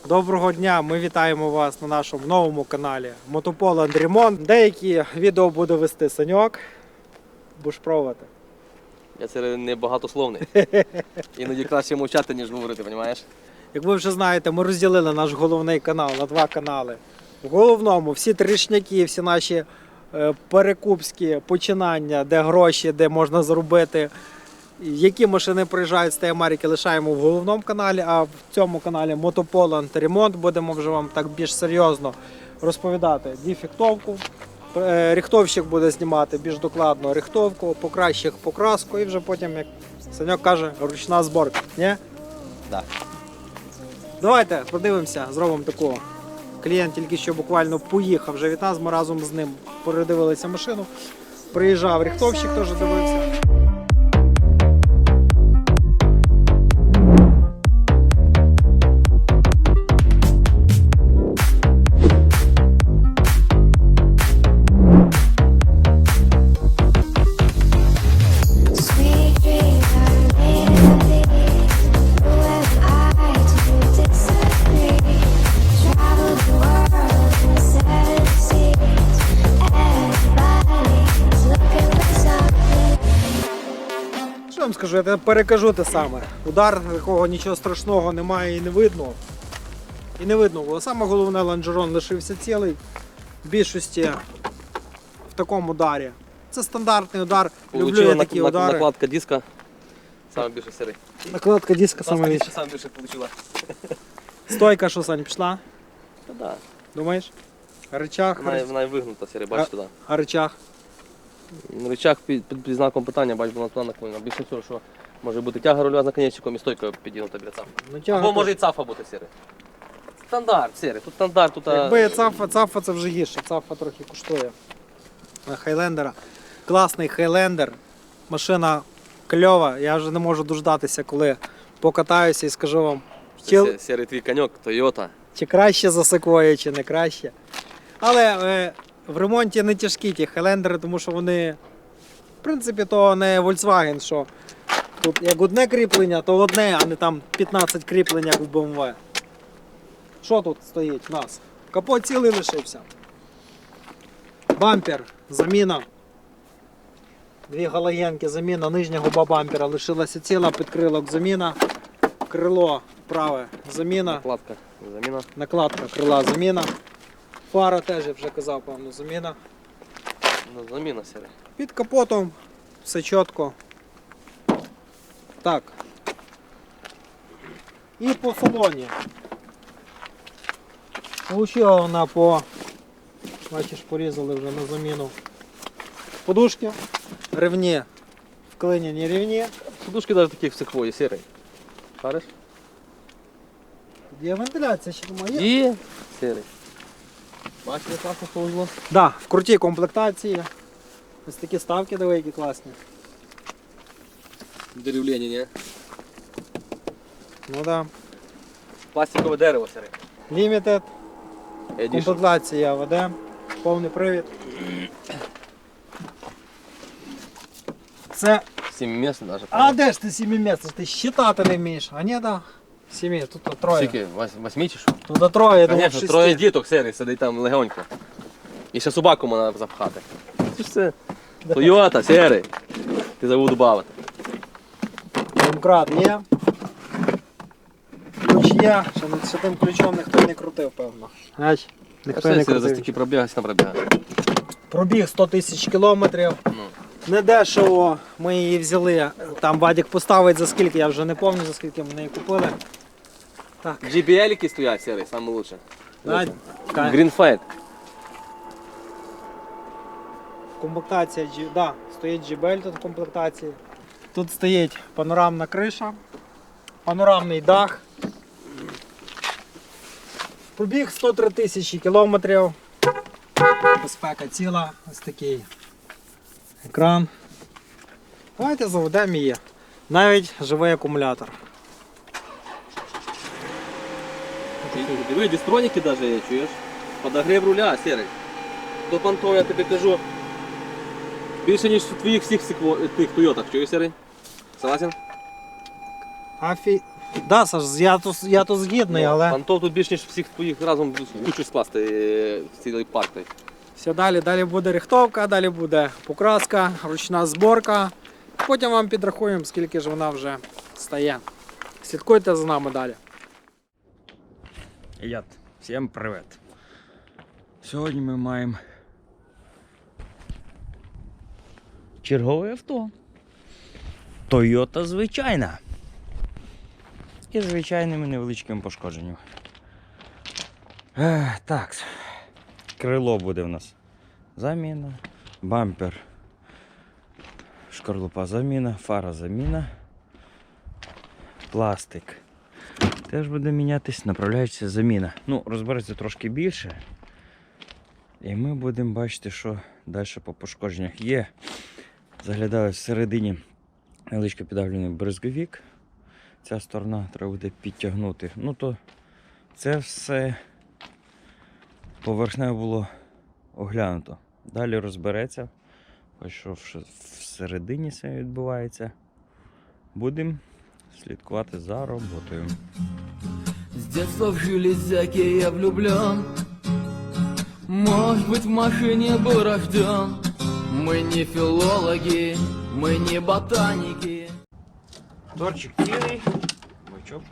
Доброго дня! Ми вітаємо вас на нашому новому каналі Мотополанд Ремонт. Деякі відео буде вести Саньок. Будеш пробувати. Я це не багатословний. Іноді краще мовчати, ніж говорити, розумієш? Як ви вже знаєте, ми розділили наш головний канал на два канали. В головному всі тришняки, всі наші перекупські починання, де гроші, де можна заробити. Які машини приїжджають з Америки, лишаємо в головному каналі, а в цьому каналі Мотополанд Ремонт будемо вже вам так більш серйозно розповідати дефектовку. Рихтовщик буде знімати більш докладно рихтовку, покращих покраску і вже потім, як Саньок каже, ручна зборка. Ні? Так. Давайте подивимося, зробимо таку. Клієнт тільки що буквально поїхав вже від нас, ми разом з ним передивилися машину. Приїжджав рихтовщик, теж дивився. Що я вам скажу, я перекажу те саме. Удар, якого нічого страшного немає і не видно. І не видно було. Саме головне, лонжерон лишився цілий. В більшості в такому ударі. Це стандартний удар. Люблю я такі удари. Накладка диска. Саме більше сири. Накладка диска саме більше. Саме більше отримала. Стойка, що, Сань, пішла? Та да. Думаєш? Рычаг? Вона і вигнута сири, бачиш туди. А рычаг? Рычаг під знаком питання, бач, вона туди наклонена. Більше всього, що може бути тяга рульова з наконечником і стойкою підігнута біля цафа. Ну, тяга Або тут. може і цафа бути сири. Стандарт сири, тут стандарт, тут... Якби цафа це вже гірше, цафа трохи коштує. Хайлендера. Класний хайлендер. Машина кльова. Я вже не можу дождатися, коли покатаюся і скажу вам, Сірий твій коньок, Toyota. чи краще за Sequoia, чи не краще. Але в ремонті не тяжкі ті хайлендери, тому що вони, в принципі, то не Volkswagen, що тут як одне кріплення, то одне, а не там 15 кріплень, як в BMW. Що тут стоїть в нас? Капот цілий лишився. Бампер, заміна. Дві галогенки, заміна нижня губа бампера лишилася ціла, підкрилок заміна. Крило праве заміна. Накладка, заміна. Накладка крила заміна. Фара теж, я вже казав, певно, заміна. Ну, заміна сири. Під капотом все чітко. Так. І по салоні. Получила вона бачиш, порізали вже на заміну подушки. Рівні, вклинені рівні. Подушки навіть таких в Sequoia, сірий. Шариш? Є вентиляція, ще думаю, є? Є. Сірий. Бачиш, як класно повезло? Да, в крутій комплектації. Ось такі ставки диви, які класні. Деревлення, ні? Ну да. Пластикове дерево, сірий. Limited. Edition. Комплектація АВД. Повний привід. Це... 7 місць навіть. А де ж ти 7 місць? Ти считати не вмієш. А ні, да. 7, тут троє. Скільки? 8 чи що? Тут троє, я думав, Конечно, 6. троє діток, сірий, сидить там легонько. І ще собаку можна запхати. Це ж це. Toyota, сірий. Ти забув добавити. Домкрат є. Ключ є. Ще тим ключом ніхто не крутив, певно. Аж, ніхто не За крутив. стільки пробігає, там пробігає. Пробіг 100 тисяч кілометрів. Ну. Не дешево ми її взяли. Там Вадик поставить за скільки, я вже не пам'ятаю, за скільки ми її купили. Так. GBL-ки стоять, сірий, саме лучше. Greenfield. Greenfield. Комплектація, да, стоїть GBL тут в комплектації. Тут стоїть панорамна криша, панорамний дах. Пробіг 103 тисячі кілометрів. Безпека ціла, ось такий екран. Давайте заведемо її. Навіть живий акумулятор. Диви, дистроніки навіть є, чуєш? Подогрів руля, сірий. До понтов, я тобі кажу, більше ніж в твоїх всіх тих Тойотах, чуєш, сірий? Согласен? Да, Саш, я тут згідний, але Понтов тут більш ніж всіх твоїх разом в кучу скласти цілий парк. той. все далі буде рихтовка, далі буде покраска, ручна зборка. Потім вам підрахуємо, скільки ж вона вже стає. Слідкуйте за нами далі. Ребят, всім привіт! Сьогодні ми маємо чергове авто. Toyota звичайна. І звичайними невеличкими пошкодженнями. Так, крило буде в нас заміна, бампер, шкарлупа заміна, фара заміна, пластик. Теж буде мінятись, направляюча заміна. Ну, розбереться трошки більше. І ми будемо бачити, що далі по пошкодженнях є. Заглядали всередині невеличко піддавлений бризговик. Ця сторона треба буде підтягнути. Ну то це все поверхнево було оглянуто. Далі розбереться, що всередині все відбувається. Будемо слідкувати за роботою. С детства в железяке я влюблен. Может быть, в машине был рожден. Мы не филологи, мы не ботаники. Торчик цілий, бачок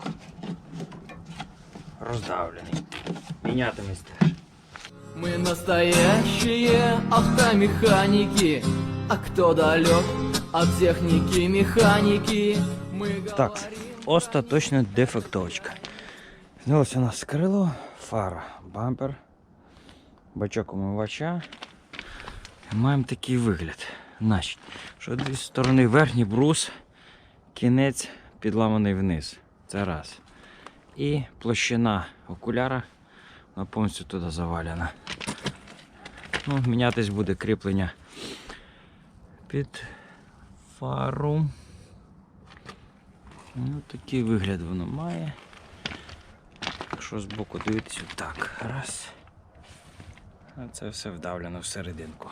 роздавлений. Мінятимось теж. Мы настоящие автомеханики. А кто далек от техники механики? Мы Так, говорим... остаточна дефектовочка. Знялося у нас крило, фара, бампер, бачок умивача. Маємо такий вигляд. Значить, що з сторони верхній брус, кінець підламаний вниз. Це раз. І площина окуляра, вона повністю туди завалена. Ну, мінятись буде кріплення під фару. Ну, такий вигляд воно має. Якщо збоку дивитися, так, раз. А це все вдавлено всерединку.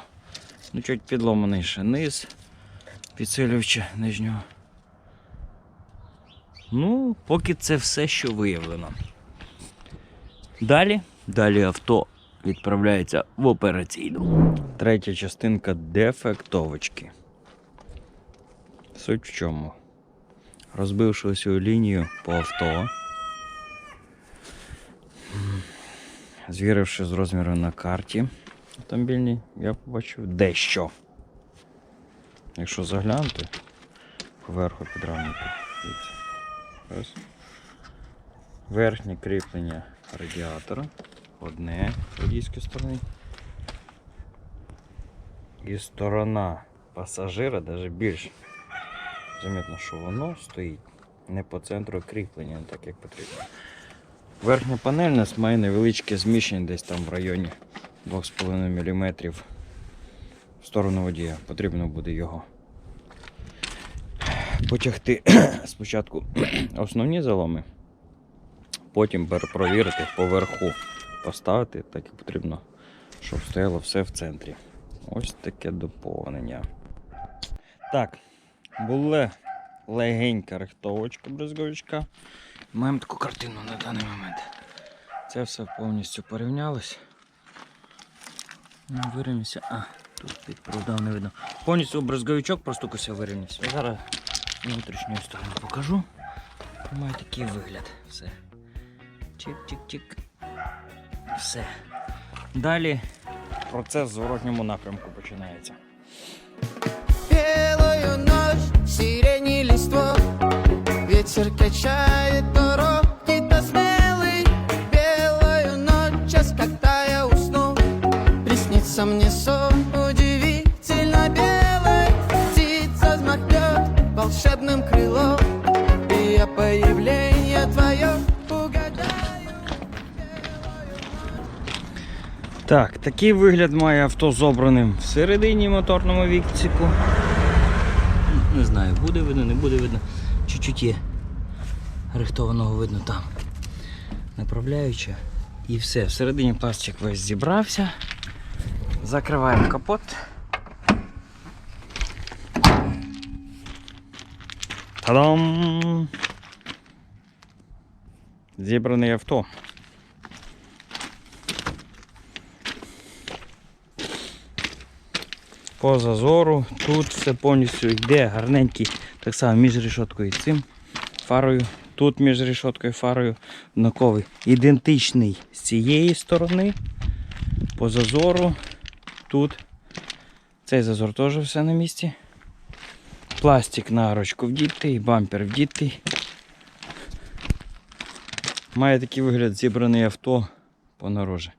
Ну, чуть підломаний ще низ, підсилювача нижнього. Ну, поки це все, що виявлено. Далі авто відправляється в операційну. Третя частинка дефектовочки. Суть в чому? Розбивши ось цю лінію по авто, звіривши з розміром на карті автомобільній, я побачив дещо. Якщо заглянути, поверху підрамника. Ось. Верхнє кріплення радіатора, одне з водійської сторони. І сторона пасажира навіть більше. Замітно, що воно стоїть не по центру кріплення, не так як потрібно. Верхня панель у нас має невеличке зміщення десь там в районі 2,5 мм в сторону водія. Потрібно буде його потягти спочатку основні заломи, потім перепровірити поверху, поставити так як потрібно, щоб стояло все в центрі. Ось таке доповнення. Так, була легенька рихтовочка, бризговичка. Маємо таку картину на даний момент. Це все повністю порівнялось. Вирівнявся. А, тут під проводом не видно. Повністю бризговичок простукався, вирівнявся. Зараз внутрішню сторону покажу. Має такий вигляд. Все. Чик-чик-чик. Все. Далі процес в зворотньому напрямку починається. Белую ночь, сирени листва, ветер качает дороги до смелый. Белую ночь, час, когда я усну, приснится мне сон удивительно белый. Птица взмахнет волшебным крылом, и я появление твое угадаю. Так, такий вигляд має авто з обраним всередині моторному відсіку. Не знаю, буде видно, не буде видно. Чуть-чуть є рихтованого видно там. Направляюча. І все, всередині пластик весь зібрався. Закриваємо капот. Та-дам! Зібране авто. По зазору тут все повністю йде гарненький, так само між решоткою і цим фарою. Тут між решоткою і фарою однаковий. Ідентичний з цієї сторони. По зазору тут. Цей зазор теж все на місці. Пластик на арочку вдітий, бампер вдітий. Має такий вигляд зібране авто по наружі.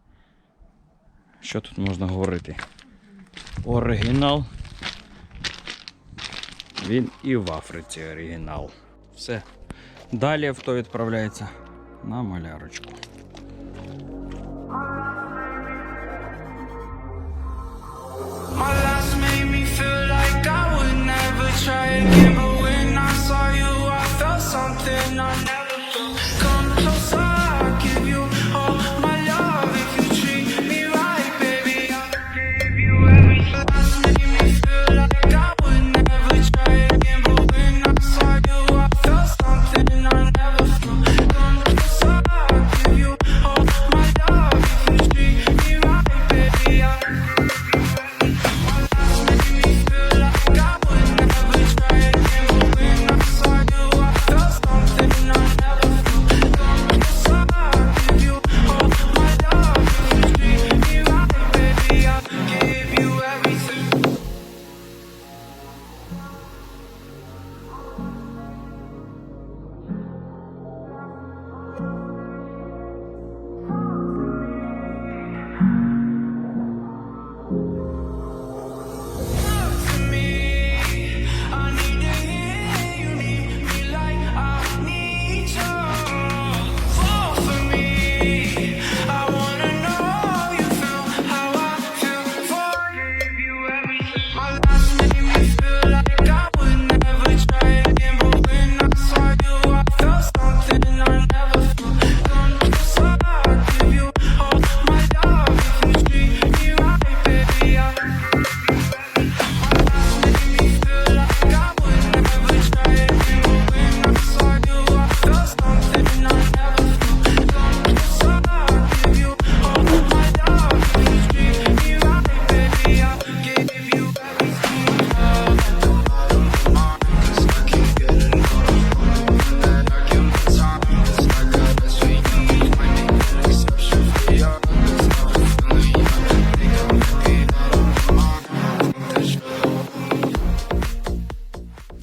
Що тут можна говорити? Оригінал. Він і в Африці оригінал. Все. Далі авто відправляється на малярочку. My last made me feel like I would never try again, but when I saw you, I felt something I never felt. Come closer, I'll give you all my love. If you treat me right, baby, I'll give you everything. Last made me feel like I would never try again, but when I saw you, I felt something I never felt. Come closer, I'll give you all my love. If you treat me right, baby, I'll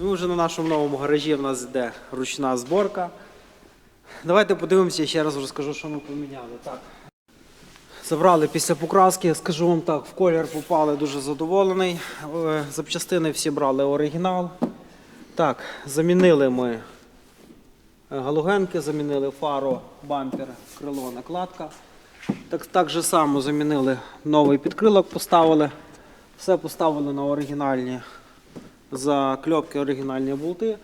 Ну, вже на нашому новому гаражі в нас йде ручна зборка. Давайте подивимося, ще раз розкажу, що ми поміняли. Так. Забрали після покраски, скажу вам так, в колір попали, дуже задоволений. Запчастини всі брали оригінал. Так, замінили ми галогенки, замінили фару, бампер, крило, накладка. Так же само замінили новий підкрилок, поставили. Все поставили на оригінальні закльопки, оригінальні болти.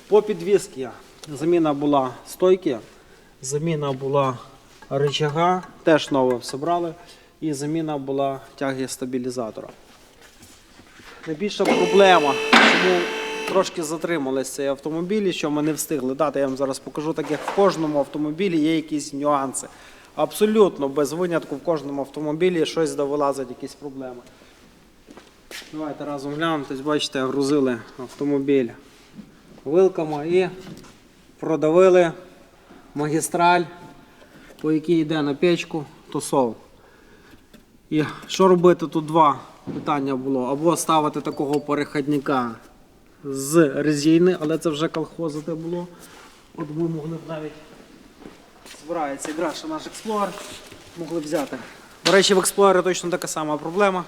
По підвісці заміна була стойки, заміна була рычага, теж нове все брали. І заміна була тяги стабілізатора. Найбільша проблема, чому трошки затримались цей автомобіль, що ми не встигли дати, я вам зараз покажу, так як в кожному автомобілі є якісь нюанси. Абсолютно без винятку в кожному автомобілі щось вилазить, якісь проблеми. Давайте разом глянемо. Тобто, бачите, грузили автомобіль вилками і продавили магістраль, по якій йде на печку тосол. І що робити? Тут два питання було. Або ставити такого переходника з резини, але це вже колхозити було. От ми могли б навіть, збирається ігра, що наш Explorer, могли взяти. До речі, в Explorer точно така сама проблема.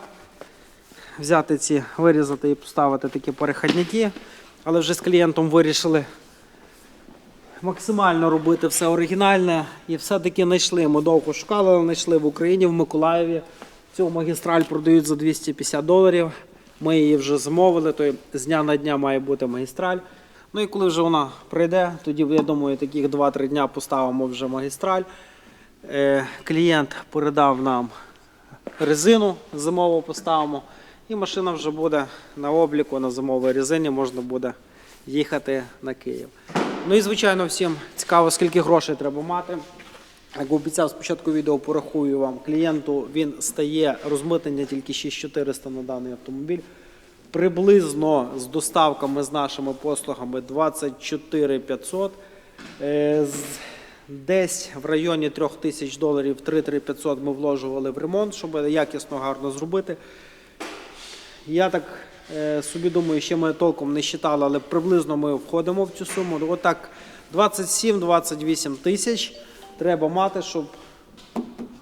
Взяти ці, вирізати і поставити такі переходники, але вже з клієнтом вирішили максимально робити все оригінальне і все-таки знайшли. Ми довго шукали, але знайшли в Україні, в Миколаєві. Цю магістраль продають за $250. Ми її вже замовили, то з дня на дня має бути магістраль. Ну і коли вже вона прийде, тоді, я думаю, таких 2-3 дня поставимо вже магістраль. Клієнт передав нам резину, зимову поставимо. І машина вже буде на обліку, на зимовій резині, можна буде їхати на Київ. Ну і звичайно всім цікаво, скільки грошей треба мати. Як обіцяв, спочатку відео порахую вам. Клієнту він стає розмитнення тільки 6400 на даний автомобіль. Приблизно з доставками з нашими послугами 24500. Десь в районі $3000, 3-3500 ми вложували в ремонт, щоб якісно, гарно зробити. Я так собі думаю, ще ми толком не считали, але приблизно ми входимо в цю суму. Отак 27-28 тисяч треба мати, щоб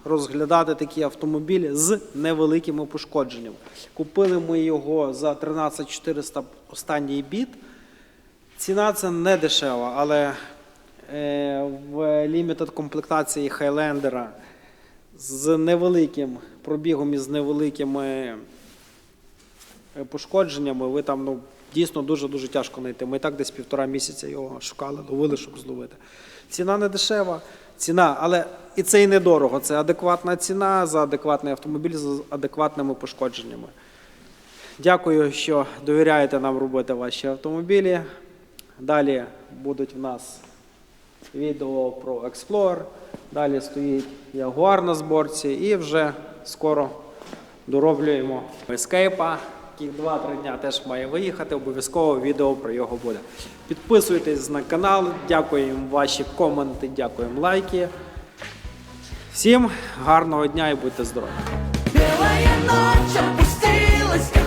розглядати такі автомобілі з невеликими пошкодженнями. Купили ми його за 13400 останній бід. Ціна це не дешева, але в лімітед комплектації Хайлендера з невеликим пробігом і з невеликими пошкодженнями ви там дійсно дуже-дуже тяжко знайти. Ми і так десь 1,5 місяця його шукали, ловили, щоб зловити. Ціна не дешева, але і це і недорого. Це адекватна ціна за адекватний автомобіль з адекватними пошкодженнями. Дякую, що довіряєте нам робити ваші автомобілі. Далі будуть в нас відео про Explorer, далі стоїть Jaguar на зборці і вже скоро дороблюємо Escape, який 2-3 дня теж має виїхати, обов'язково відео про його буде. Підписуйтесь на канал, дякуємо ваші коменти, дякуємо лайки. Всім гарного дня і будьте здорові! Белая ночь опустилась,